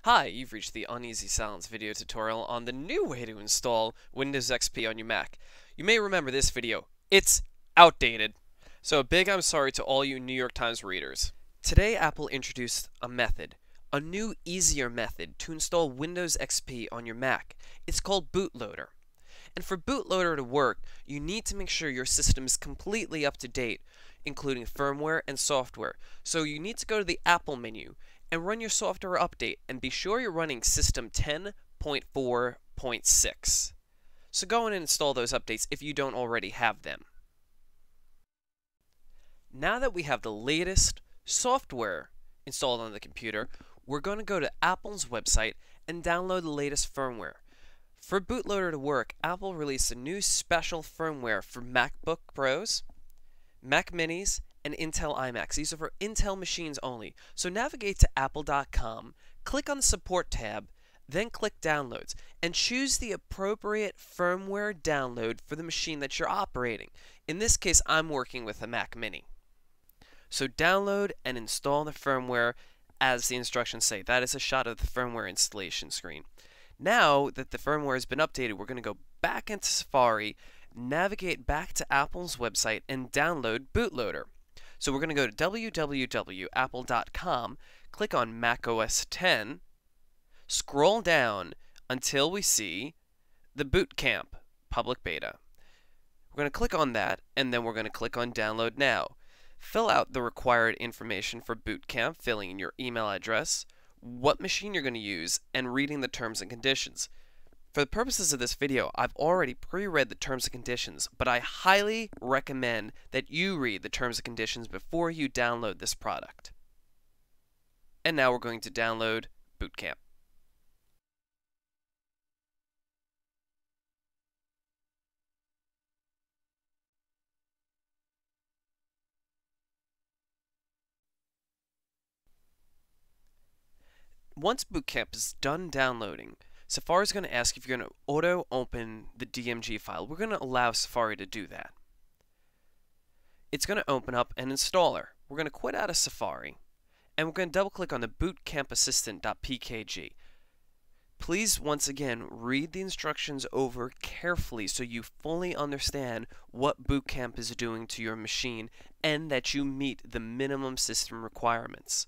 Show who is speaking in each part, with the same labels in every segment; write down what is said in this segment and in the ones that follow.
Speaker 1: Hi, you've reached the Uneasy Silence video tutorial on the new way to install Windows XP on your Mac. You may remember this video. It's outdated. So a big I'm sorry to all you New York Times readers. Today Apple introduced a new easier method to install Windows XP on your Mac. It's called Bootloader. And for Bootloader to work, you need to make sure your system is completely up to date, including firmware and software. So you need to go to the Apple menu and run your software update and be sure you're running system 10.4.6. So go in and install those updates if you don't already have them. Now that we have the latest software installed on the computer, we're going to go to Apple's website and download the latest firmware. For Bootloader to work, Apple released a new special firmware for MacBook Pros, Mac Minis, and Intel iMacs. These are for Intel machines only. So navigate to apple.com, click on the Support tab, then click Downloads, and choose the appropriate firmware download for the machine that you're operating. In this case, I'm working with a Mac Mini. So download and install the firmware as the instructions say. That is a shot of the firmware installation screen. Now that the firmware has been updated, we're going to go back into Safari, navigate back to Apple's website, and download Bootloader. So we're going to go to www.apple.com, click on macOS 10, scroll down until we see the Boot Camp public beta. We're going to click on that, and then we're going to click on Download Now. Fill out the required information for Boot Camp, filling in your email address, what machine you're going to use, and reading the terms and conditions. For the purposes of this video, I've already pre-read the terms and conditions, but I highly recommend that you read the terms and conditions before you download this product. And now we're going to download Boot Camp. Once Boot Camp is done downloading, Safari is going to ask if you're going to auto-open the DMG file. We're going to allow Safari to do that. It's going to open up an installer. We're going to quit out of Safari, and we're going to double-click on the bootcampassistant.pkg. Please, once again, read the instructions over carefully so you fully understand what Boot Camp is doing to your machine and that you meet the minimum system requirements.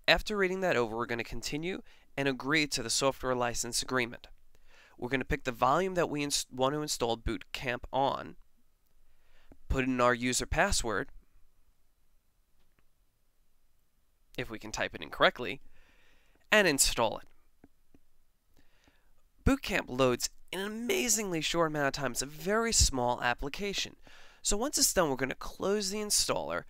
Speaker 1: After reading that over, we're going to continue and agree to the software license agreement. We're going to pick the volume that we want to install Boot Camp on, put in our user password, if we can type it in correctly, and install it. Boot Camp loads in an amazingly short amount of time. It's a very small application. So once it's done, we're going to close the installer,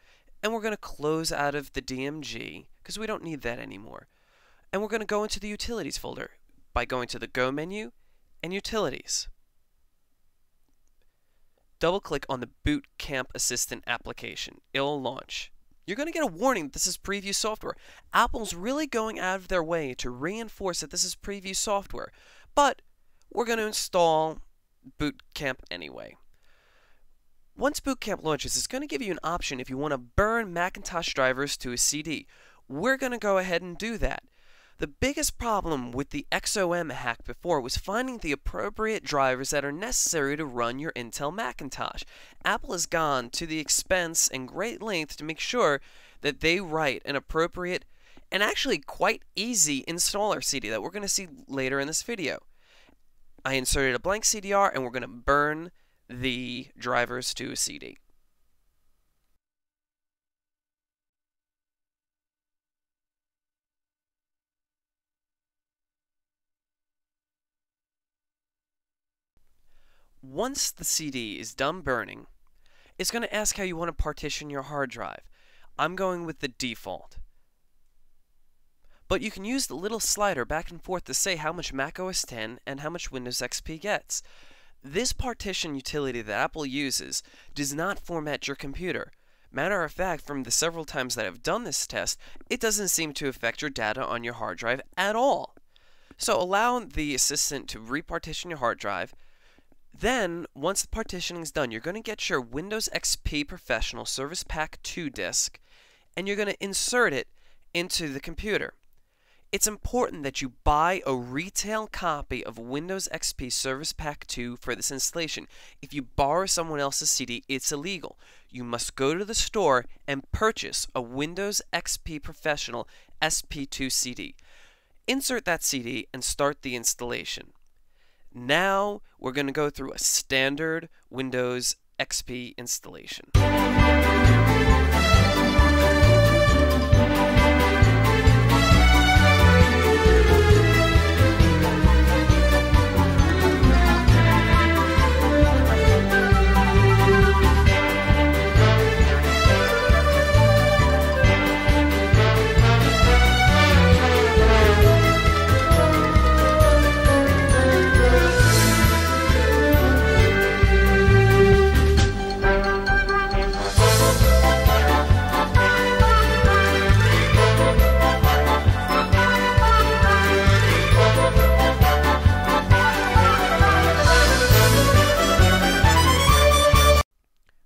Speaker 1: and we're going to close out of the DMG because we don't need that anymore. And we're going to go into the Utilities folder by going to the Go menu and Utilities. Double-click on the Boot Camp Assistant application. It'll launch. You're going to get a warning that this is preview software. Apple's really going out of their way to reinforce that this is preview software. But we're going to install Boot Camp anyway. Once Boot Camp launches, it's going to give you an option if you want to burn Macintosh drivers to a CD. We're going to go ahead and do that. The biggest problem with the XOM hack before was finding the appropriate drivers that are necessary to run your Intel Macintosh. Apple has gone to the expense and great length to make sure that they write an appropriate and actually quite easy installer CD that we're going to see later in this video. I inserted a blank CDR and we're going to burn the drivers to a CD. Once the CD is done burning, it's going to ask how you want to partition your hard drive. I'm going with the default. But you can use the little slider back and forth to say how much macOS 10 and how much Windows XP gets. This partition utility that Apple uses does not format your computer. Matter of fact, from the several times that I've done this test, it doesn't seem to affect your data on your hard drive at all. So allow the assistant to repartition your hard drive. Then, once the partitioning is done, you're going to get your Windows XP Professional Service Pack 2 disk, and you're going to insert it into the computer. It's important that you buy a retail copy of Windows XP Service Pack 2 for this installation. If you borrow someone else's CD, it's illegal. You must go to the store and purchase a Windows XP Professional SP2 CD. Insert that CD and start the installation. Now we're going to go through a standard Windows XP installation.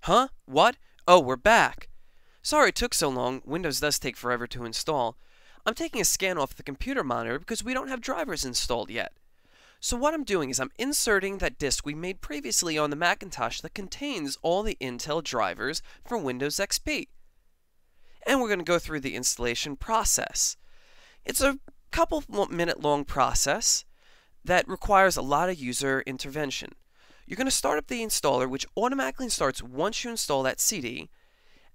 Speaker 1: Huh? What? Oh, we're back. Sorry it took so long. Windows does take forever to install. I'm taking a scan off the computer monitor because we don't have drivers installed yet. So what I'm doing is I'm inserting that disk we made previously on the Macintosh that contains all the Intel drivers for Windows XP. And we're going to go through the installation process. It's a couple-minute long process that requires a lot of user intervention. You're going to start up the installer, which automatically starts once you install that CD,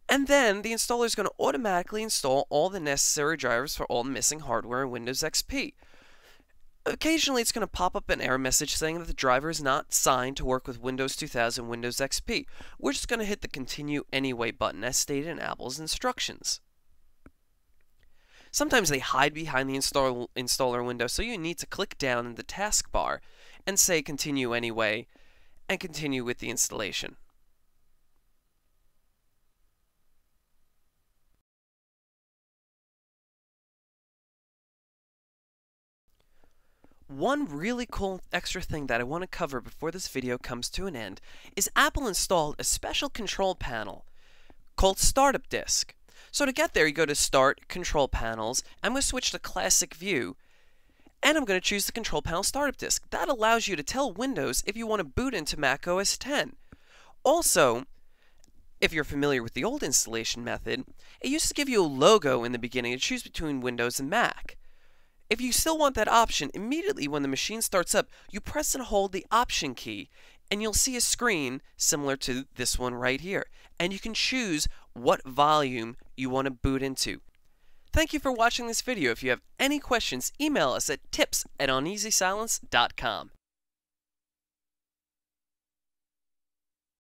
Speaker 1: and then the installer is going to automatically install all the necessary drivers for all the missing hardware in Windows XP. Occasionally, it's going to pop up an error message saying that the driver is not signed to work with Windows 2000 Windows XP. We're just going to hit the Continue Anyway button as stated in Apple's instructions. Sometimes they hide behind the installer window, so you need to click down in the taskbar and say Continue Anyway, and continue with the installation. One really cool extra thing that I want to cover before this video comes to an end is Apple installed a special control panel called Startup Disk. So to get there, you go to Start, Control Panels. I'm going to switch to Classic View, and I'm going to choose the Control Panel Startup Disk. That allows you to tell Windows if you want to boot into Mac OS X. Also, if you're familiar with the old installation method, it used to give you a logo in the beginning to choose between Windows and Mac. If you still want that option, immediately when the machine starts up, you press and hold the Option key, and you'll see a screen similar to this one right here. And you can choose what volume you want to boot into. Thank you for watching this video. If you have any questions, email us at tips@uneasysilence.com.